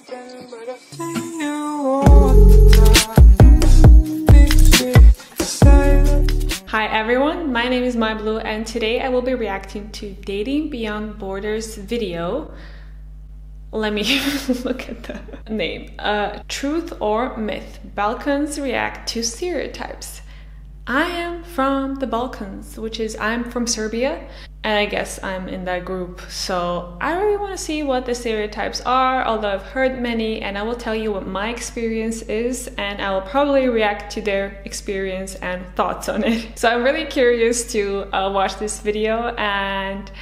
Hi everyone, my name is MyBlue and today I will be reacting to Dating Beyond Borders video. Let me look at the name. Truth or Myth? Balkans react to stereotypes. I am from the Balkans, which is I'm from Serbia, and I guess I'm in that group. So I really want to see what the stereotypes are, although I've heard many, and I will tell you what my experience is, and I will probably react to their experience and thoughts on it. So I'm really curious to watch this video and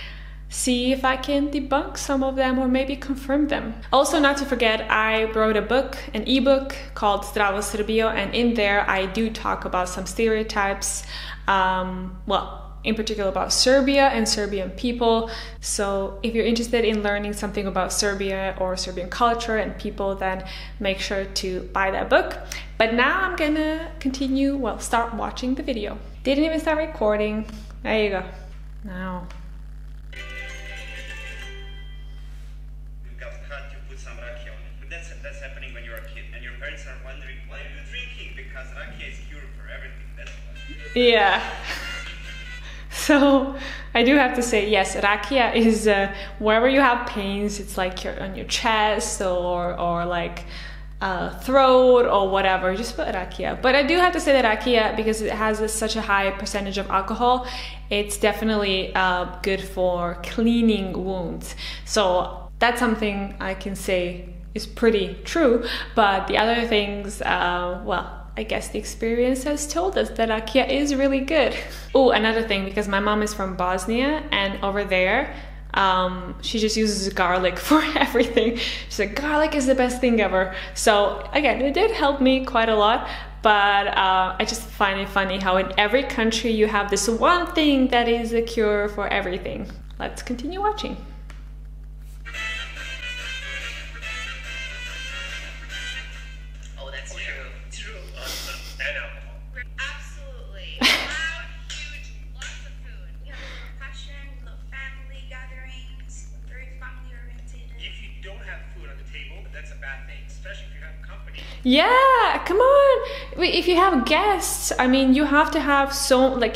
see if I can debunk some of them or maybe confirm them. Also, not to forget, I wrote a book, an ebook called Zdravo Srbijo, and in there I do talk about some stereotypes, in particular about Serbia and Serbian people. So if you're interested in learning something about Serbia or Serbian culture and people, then make sure to buy that book. But now I'm gonna start watching the video. Didn't even start recording. There you go. Now. Some rakija on it. But that's happening when you're a kid and your parents are wondering, why are you drinking? Because rakija is cure for everything. That's why. Yeah. So I do have to say, yes, rakija is wherever you have pains, it's like on your chest or like throat or whatever, just put rakija. But I do have to say that rakija, because it has such a high percentage of alcohol, it's definitely good for cleaning wounds. So that's something I can say is pretty true, but the other things, I guess the experience has told us that rakija is really good. Oh, another thing, because my mom is from Bosnia, and over there, she just uses garlic for everything. She's like, garlic is the best thing ever. So again, it did help me quite a lot, but I just find it funny how in every country you have this one thing that is a cure for everything. Let's continue watching. Yeah, come on. If you have guests, I mean, you have to have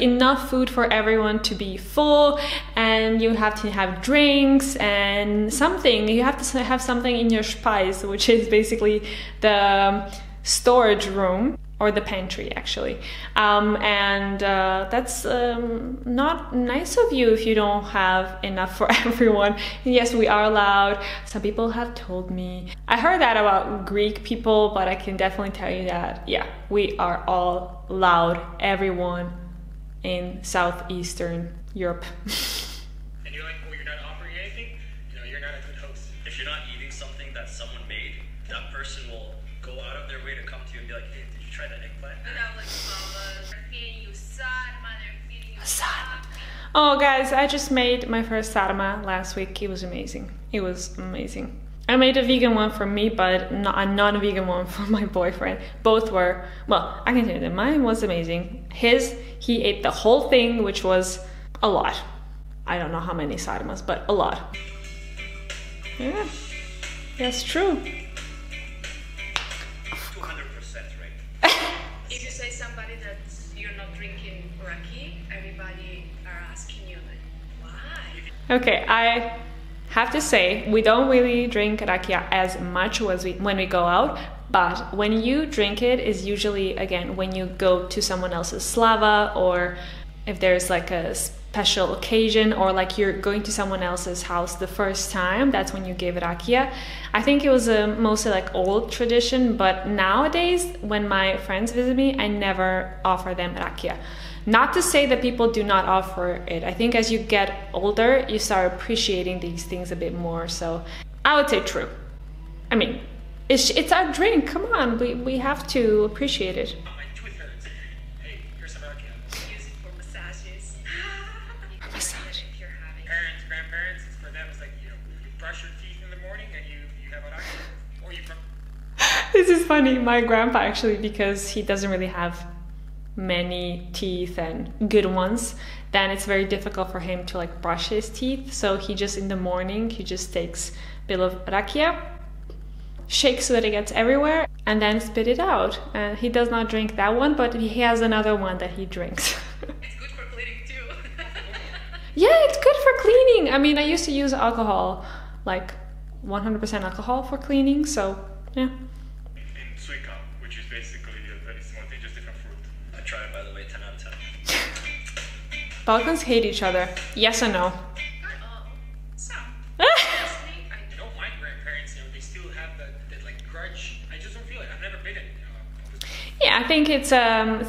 enough food for everyone to be full, and you have to have drinks and something. You have to have something in your speise, which is basically the storage room, or the pantry actually, that's not nice of you if you don't have enough for everyone. And yes, we are loud. Some people have told me. I heard that about Greek people, but I can definitely tell you that, yeah, we are all loud, everyone in Southeastern Europe. And you're like, oh, you're not offering anything? You know, you're not a good host. If you're not eating something that someone made, that person will go out of their way to come to you and be like, hey, did you try that eggplant? We have like mamas, they're feeding you sarma, they're feeding you sarma. Oh guys, I just made my first sarma last week. It was amazing. It was amazing. I made a vegan one for me, but not a non-vegan one for my boyfriend. Both were, well, I can tell you that mine was amazing. He ate the whole thing, which was a lot. I don't know how many sarmas, but a lot. Yeah, that's true. If you say somebody that you're not drinking rakija, everybody are asking you like, why? Okay, I have to say we don't really drink rakija as much as when we go out, but when you drink it is usually, again, when you go to someone else's slava, or if there's like a special occasion, or like you're going to someone else's house the first time, that's when you give rakija. I think it was a mostly like old tradition, but nowadays when my friends visit me, I never offer them rakija. Not to say that people do not offer it. I think as you get older, you start appreciating these things a bit more. So I would say true. I mean, it's our drink. Come on, we have to appreciate it. My tooth hurts. Hey, here's some rakija. Use it for massages. For massage. If you're having Parents, grandparents, it's for them. It's like, you brush your teeth in the morning and you have a rakija. Or you. This is funny. My grandpa actually, because he doesn't really have many teeth and good ones, then it's very difficult for him to like brush his teeth. So he just in the morning, he just takes a bit of rakija shake so that it gets everywhere, and then spit it out. And he does not drink that one, but he has another one that he drinks. It's good for cleaning too. Yeah, it's good for cleaning. I mean, I used to use alcohol, like 100% alcohol for cleaning, so yeah. In suika, which is basically a very similar thing, just different fruit. I tried it, by the way, 10 out of 10. Balkans hate each other. Yes or no? Some. I know my grandparents, they still have that like grudge. I just don't feel it. I've never been it. Yeah, I think it's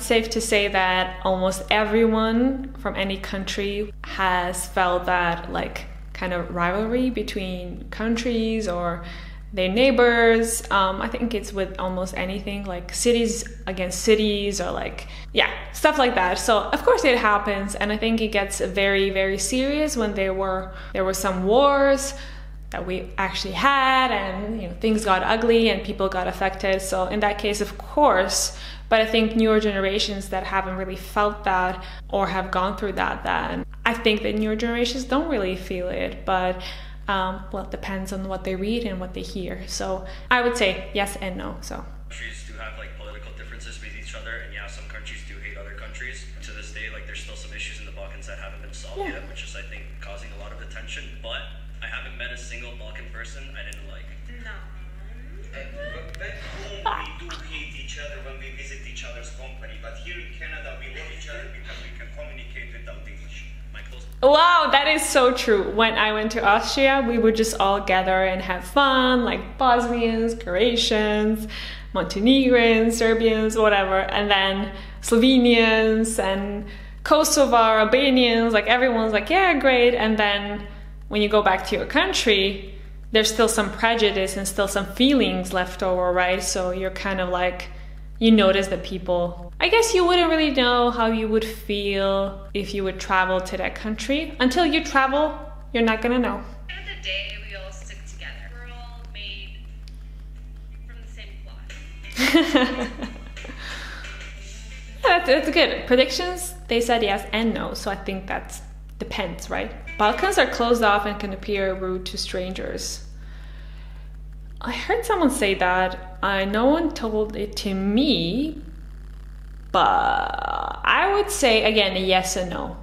safe to say that almost everyone from any country has felt that like kind of rivalry between countries or their neighbors. I think it's with almost anything, like cities against cities, or like, yeah, stuff like that. So of course it happens, and I think it gets very, very serious when there were some wars that we actually had, and things got ugly and people got affected. So in that case, of course. But I think newer generations that haven't really felt that or have gone through that, then I think that newer generations don't really feel it. But well, it depends on what they read and what they hear. So I would say yes and no. So countries do have like political differences with each other, and yeah, some countries do hate other countries. To this day, like there's still some issues in the Balkans that haven't been solved yet, which is I think causing a lot of attention. But I haven't met a single Balkan person I didn't like. No. But back home we do hate each other when we visit each other's company, but here in Canada we love each other because we can communicate without English. My close wow, that is so true. When I went to Austria, we would just all gather and have fun, like Bosnians, Croatians, Montenegrins, Serbians, whatever, and then Slovenians and Kosovo, Albanians, like everyone's like, yeah, great. And then when you go back to your country, there's still some prejudice and still some feelings left over, right? So you're kind of like, you notice that people, I guess you wouldn't really know how you would feel if you would travel to that country. Until you travel, you're not gonna know. At the end of the day, we all stick together. We're all made from the same cloth. Yeah, that's good. Predictions, they said yes and no, so I think that depends, right? Balkans are closed off and can appear rude to strangers. I heard someone say that. No one told it to me, but I would say, again, a yes and no.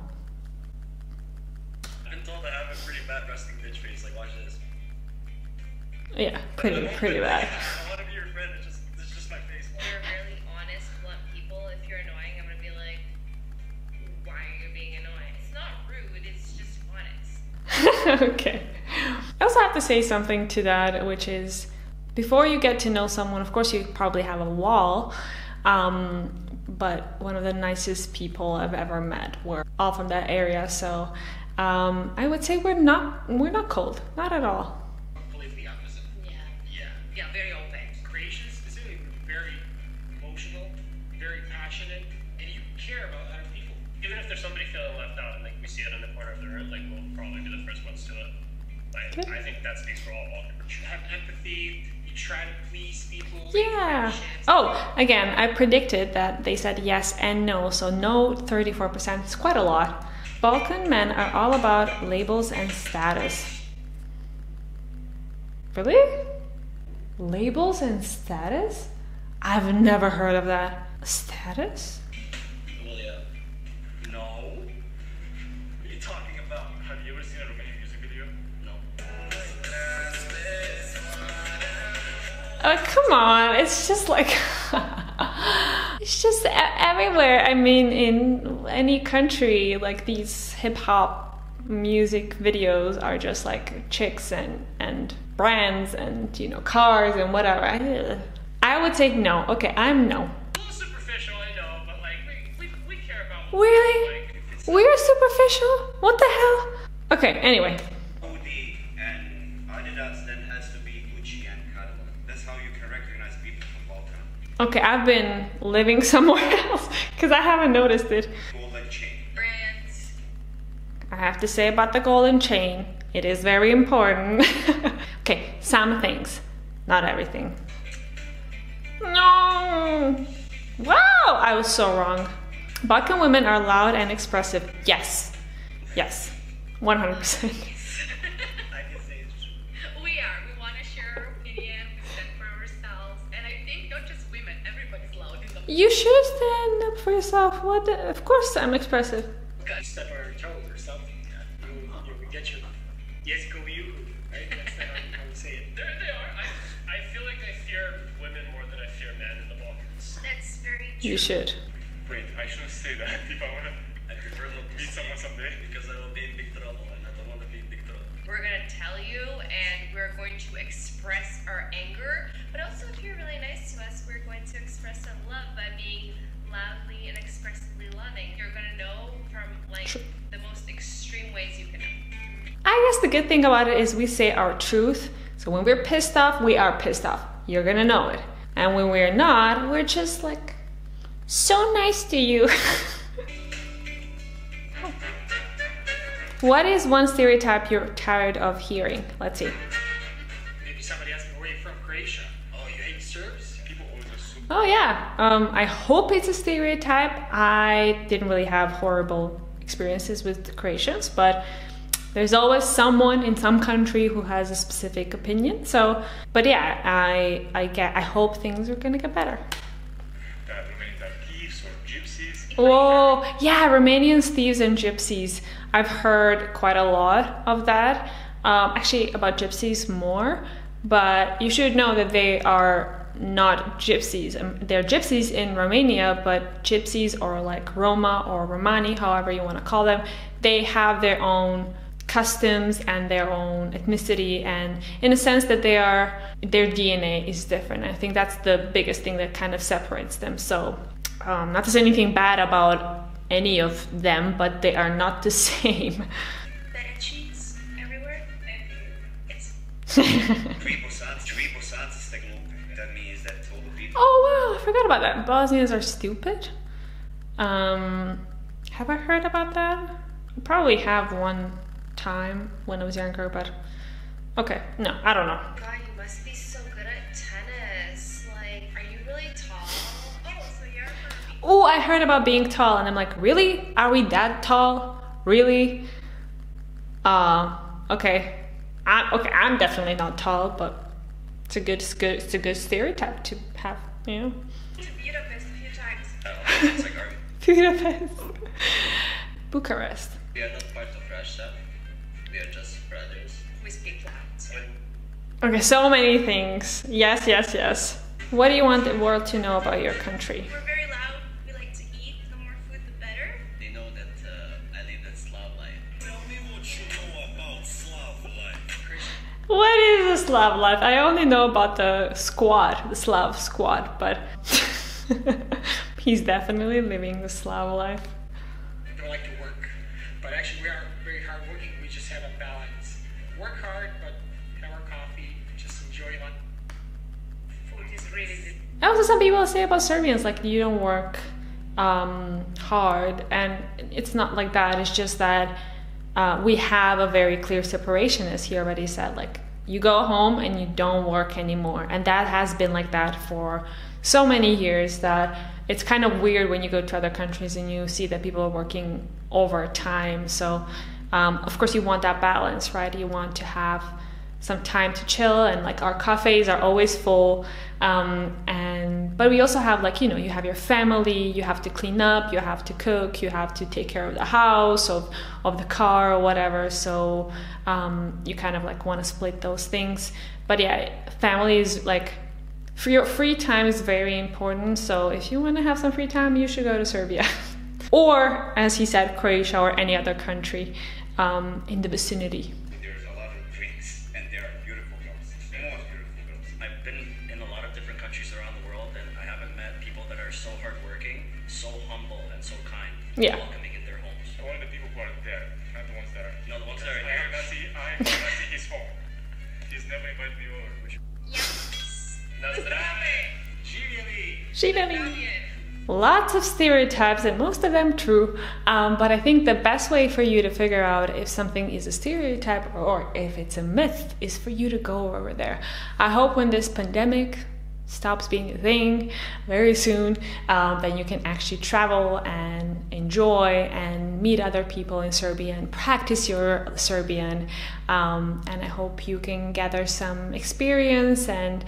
I've been told I have a pretty bad resting bitch face. Like, watch this. Yeah, pretty bad. I want to be your friend. It's just my face. We're really honest, blunt people. If you're annoying, I'm gonna be like, why are you being annoying? It's not rude, it's just honest. Okay. I also have to say something to that, which is, before you get to know someone, of course you probably have a wall, but one of the nicest people I've ever met were all from that area. So I would say we're not cold, not at all. Completely opposite. Yeah, very open. Croatians specifically very emotional, very passionate, and you care about other people. Even if there's somebody feeling left out, and like we see it on the corner of the road, like we'll probably be the first ones to it. Like, I think that speaks for all Balkan. You have empathy. You try to please people. Yeah. Oh, again, I predicted that they said yes and no, so no 34% is quite a lot. Balkan men are all about labels and status. Really? Labels and status? I've never heard of that. Status? Well, yeah. No. What are you talking about? Have you ever seen a Romanian music video? No. Oh, come on. It's just like... it's just everywhere. I mean, in any country, like these hip-hop music videos are just like chicks and brands and, you know, cars and whatever. I would say no. Okay, I'm no. A little superficial, I know, but like, we care about... Really? Like, We're superficial? What the hell? Okay, anyway. Audi and Adidas, then has to be Gucci and Cadillac. That's how you can recognize people from Balkan. Okay, I've been living somewhere else because I haven't noticed it. Golden chain. Brands. I have to say about the golden chain, it is very important. Okay, some things, not everything. No! Wow, I was so wrong. Balkan women are loud and expressive. Yes. Yes. 100%. I can say it's true. We are. We want to share our opinion. We stand for You should stand up for yourself. What? Of course, I'm expressive. Got step on her toes or something. You get your yes go you, right? That's how we say it. There they are. I feel like I fear women more than I fear men in the Balkans. That's very true. You should. Wait, I shouldn't say that if I want to. I prefer not to Meet someone someday. because I will be in big trouble and I don't want to be in big trouble. We're gonna tell you, and we're going to express our anger. But also, if you're really nice to us, we're going to express our love by being loudly and expressively loving. You're gonna know from like the most extreme ways you can know. I guess the good thing about it is we say our truth. So when we're pissed off, we are pissed off. You're gonna know it. And when we're not, we're just like so nice to you. What is one stereotype you're tired of hearing? Let's see. Maybe somebody asked me where you're from, Croatia. Oh, you hate Serbs? People always assume. Oh yeah, I hope it's a stereotype. I didn't really have horrible experiences with the Croatians, but there's always someone in some country who has a specific opinion. So, but yeah, I hope things are gonna get better. That Romanians are thieves or gypsies. Oh yeah, Romanians, thieves, and gypsies. I've heard quite a lot of that. Actually, about gypsies more, but you should know that they are not gypsies. They're gypsies in Romania, but gypsies or like Roma or Romani, however you want to call them, they have their own customs and their own ethnicity, and in a sense that their DNA is different. I think that's the biggest thing that kind of separates them. So not to say anything bad about any of them, but they are not the same. Better cheese everywhere. It's That means that all the people. Oh wow, I forgot about that. Bosnians are stupid. Have I heard about that? I probably have one time when I was younger, but okay, no, I don't know. God, you must be so good at tennis. Like, are you really tall? Oh, so you're from Oh, I heard about being tall, and I'm like, really? Are we that tall? Really? Okay. I'm definitely not tall, but it's a good stereotype to have, you know. to Budapest a few times. It's like our, Budapest. Bucharest. we are not part of Russia. We are just brothers. We speak loud. Okay, so many things. Yes. What do you want the world to know about your country? We're very loud. We like to eat. The more food, the better. They know that I live that Slav life. Tell me what you know about Slav life. What is a Slav life? I only know about the Slav squad, but he's definitely living the Slav life. I don't like to work, but actually we are very hardworking. We just have a balance. Work hard, but have our coffee. Just enjoy life. Food is really good. Also, some people say about Serbians, like, you don't work hard, and it's not like that. It's just that we have a very clear separation, as he already said. Like, you go home and you don't work anymore, and that has been like that for so many years that it's kind of weird when you go to other countries and you see that people are working overtime. So of course you want that balance, right? You want to have some time to chill, and like our cafes are always full, but we also have, like, you know, you have your family, you have to clean up, you have to cook, you have to take care of the house, of the car or whatever. So you kind of like want to split those things. But yeah, family is like, your free time is very important. So if you want to have some free time, you should go to Serbia or, as he said, Croatia or any other country in the vicinity. There's a lot of drinks, and there are beautiful girls. The most beautiful girls. I've been in a lot of different countries around the world, and I haven't met people that are so hardworking, so humble, and so kind. Yeah. Welcoming in their homes. Only the people who are there, not the ones that are. No, the ones that are I here. have not seen his home. He's never invited me over. Which Lots of stereotypes, and most of them true, but I think the best way for you to figure out if something is a stereotype or if it's a myth is for you to go over there. I hope when this pandemic stops being a thing very soon, then you can actually travel and enjoy and meet other people in Serbia and practice your Serbian, and I hope you can gather some experience and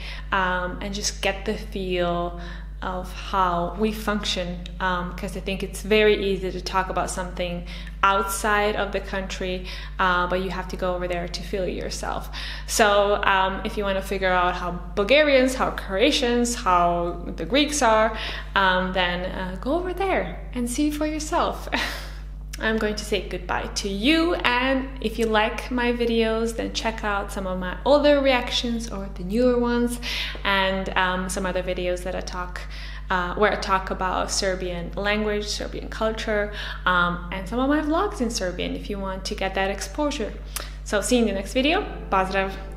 just get the feel of how we function, because I think it's very easy to talk about something outside of the country, but you have to go over there to feel it yourself. So if you want to figure out how Bulgarians, how Croatians, how the Greeks are, then go over there and see for yourself. I'm going to say goodbye to you, and if you like my videos, then check out some of my older reactions or the newer ones, and some other videos that I talk where I talk about Serbian language, Serbian culture, and some of my vlogs in Serbian if you want to get that exposure. So see you in the next video. Pozdrav!